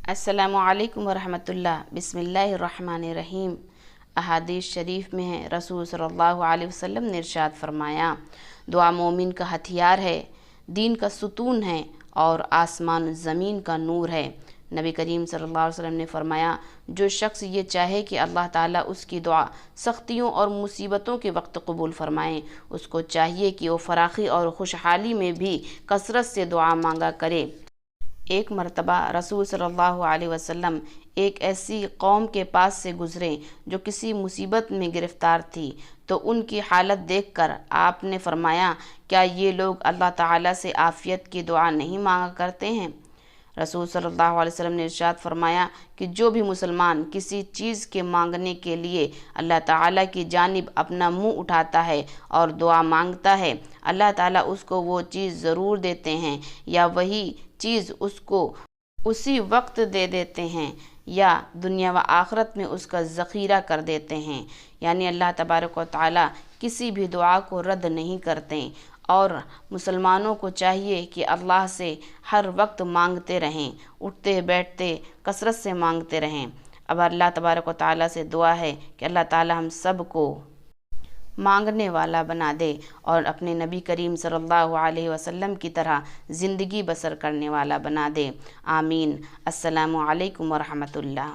السلام علیکم ورحمۃ اللہ۔ بسم اللہ الرحمن الرحیم۔ احادیث شریف میں ہے، رسول صلی اللہ علیہ وسلم نے ارشاد فرمایا، دعا مومن کا ہتھیار ہے، دین کا ستون ہے اور آسمان زمین کا نور ہے۔ نبی کریم صلی اللہ علیہ وسلم نے فرمایا، جو شخص یہ چاہے کہ اللہ تعالیٰ اس کی دعا سختیوں اور مصیبتوں کے وقت قبول فرمائیں، اس کو چاہیے کہ وہ فراخی اور خوشحالی میں بھی کثرت سے دعا مانگا کرے۔ ایک مرتبہ رسول صلی اللہ علیہ وسلم ایک ایسی قوم کے پاس سے گزرے جو کسی مصیبت میں گرفتار تھی، تو ان کی حالت دیکھ کر آپ نے فرمایا، کیا یہ لوگ اللہ تعالیٰ سے عافیت کی دعا نہیں مانگا کرتے ہیں؟ رسول صلی اللہ علیہ وسلم نے ارشاد فرمایا کہ جو بھی مسلمان کسی چیز کے مانگنے کے لیے اللہ تعالیٰ کی جانب اپنا منہ اٹھاتا ہے اور دعا مانگتا ہے، اللہ تعالیٰ اس کو وہ چیز ضرور دیتے ہیں، یا وہی چیز اس کو اسی وقت دے دیتے ہیں، یا دنیا و آخرت میں اس کا ذخیرہ کر دیتے ہیں۔ یعنی اللہ تبارک و تعالیٰ کسی بھی دعا کو رد نہیں کرتے، اور مسلمانوں کو چاہیے کہ اللہ سے ہر وقت مانگتے رہیں، اٹھتے بیٹھتے کثرت سے مانگتے رہیں۔ اب اللہ تبارک و تعالیٰ سے دعا ہے کہ اللہ تعالیٰ ہم سب کو مانگنے والا بنا دے اور اپنے نبی کریم صلی اللہ علیہ وسلم کی طرح زندگی بسر کرنے والا بنا دے۔ آمین۔ السلام علیکم ورحمۃ اللہ۔